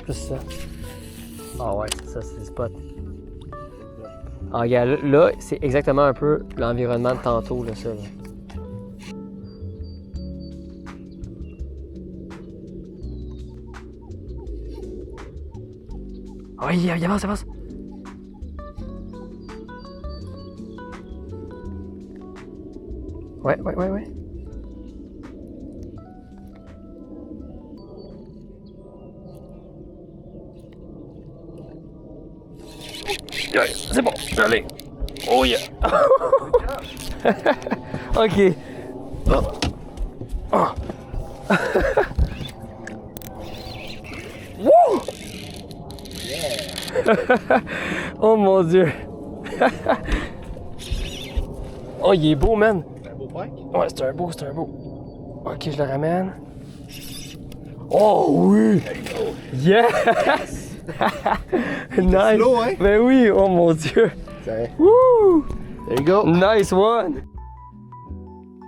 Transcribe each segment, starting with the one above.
Plus ça. Ah ouais, ça c'est le spot. Ah regarde, là, c'est exactement un peu l'environnement de tantôt, là, ça. Là. Ah oui, il avance, il avance. Ouais. C'est bon, allez. Oh yeah. Ok. Oh. Wouh! Oh mon Dieu. Oh, il est beau, man. C'est un beau pack? Ouais, c'est un beau. Ok, je le ramène. Oh oui! Yes! Nice! Slow, hein? Ben oui, oh mon Dieu! There Woo! you go! Nice one!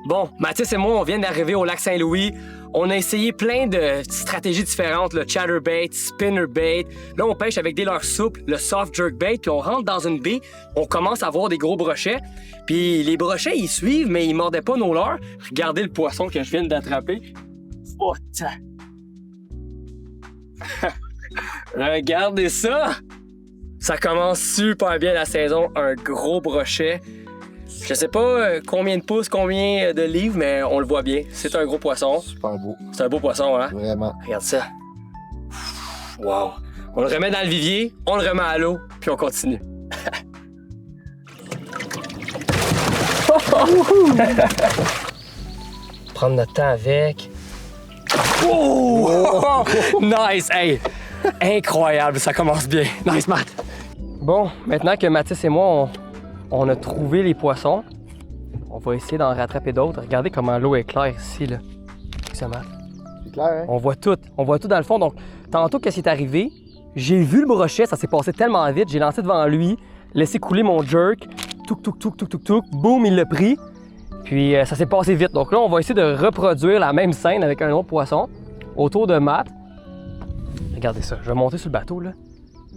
Bon, Mathis et moi, on vient d'arriver au lac Saint-Louis. On a essayé plein de stratégies différentes, le chatterbait, spinnerbait. Là, on pêche avec des leurres souples, le soft jerkbait, puis on rentre dans une baie, on commence à voir des gros brochets. Puis les brochets, ils suivent, mais ils mordaient pas nos leurres. Regardez le poisson que je viens d'attraper. Oh, tiens! Regardez ça! Ça commence super bien la saison, un gros brochet. Je sais pas combien de pouces, combien de livres, mais on le voit bien. C'est un gros poisson. Super beau. C'est un beau poisson, hein? Vraiment. Regarde ça. Wow! On le remet dans le vivier, on le remet à l'eau, puis on continue. Prendre notre temps avec. Oh! Nice! Hey! Incroyable, ça commence bien. Nice, Matt! Bon, maintenant que Mathis et moi, on a trouvé les poissons, on va essayer d'en rattraper d'autres. Regardez comment l'eau est claire ici, là. Ça, Matt. C'est clair, hein? On voit tout dans le fond. Donc, tantôt, qu'est-ce qui est arrivé? J'ai vu le brochet, ça s'est passé tellement vite. J'ai lancé devant lui, laissé couler mon jerk. Touc. Boum, il l'a pris. Puis, ça s'est passé vite. Donc là, on va essayer de reproduire la même scène avec un autre poisson autour de Matt. Regardez ça. Je vais monter sur le bateau, là.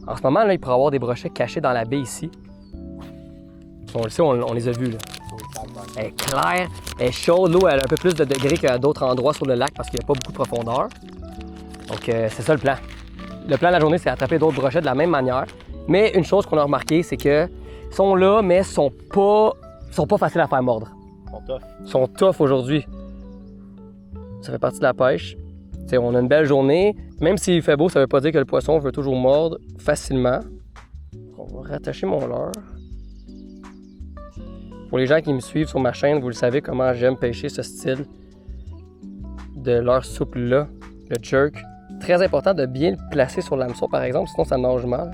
En ce moment, là, il pourrait y avoir des brochets cachés dans la baie ici. On le sait, on les a vus, là. Elle est claire, elle est chaude. L'eau, elle a un peu plus de degrés qu'à d'autres endroits sur le lac parce qu'il n'y a pas beaucoup de profondeur. Donc, c'est ça le plan. Le plan de la journée, c'est attraper d'autres brochets de la même manière. Mais une chose qu'on a remarqué, c'est qu'ils sont là, mais sont pas faciles à faire mordre. Ils sont tough aujourd'hui. Ça fait partie de la pêche. T'sais, on a une belle journée. Même s'il fait beau, ça veut pas dire que le poisson veut toujours mordre facilement. On va rattacher mon leurre. Pour les gens qui me suivent sur ma chaîne, vous le savez comment j'aime pêcher ce style de leurre souple-là, le jerk. Très important de bien le placer sur l'hameçon, par exemple, sinon ça nage mal.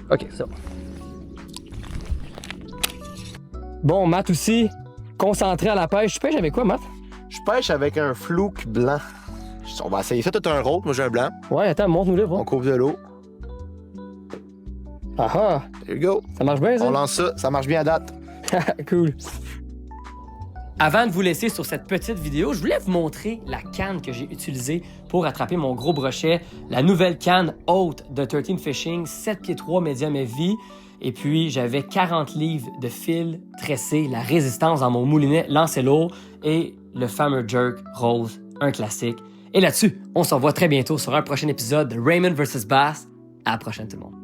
OK, c'est bon. Bon, Matt aussi, concentré à la pêche. Tu pêches avec quoi, Matt? Je pêche avec un flouk blanc. On va essayer ça. Toi, t'as un rôle, moi j'ai un blanc. Ouais, attends, montre-nous-le, On couvre de l'eau. Ah ah! There you go. Ça marche bien, ça? On lance ça marche bien à date. Cool. Avant de vous laisser sur cette petite vidéo, je voulais vous montrer la canne que j'ai utilisée pour attraper mon gros brochet. La nouvelle canne haute de 13 Fishing, 7 pieds 3 médium heavy. Et puis, j'avais 40 livres de fil tressé, la résistance dans mon moulinet lancé lourd et le fameux jerk rose, un classique. Et là-dessus, on se revoit très bientôt sur un prochain épisode de Raymond vs. Bass. À la prochaine tout le monde.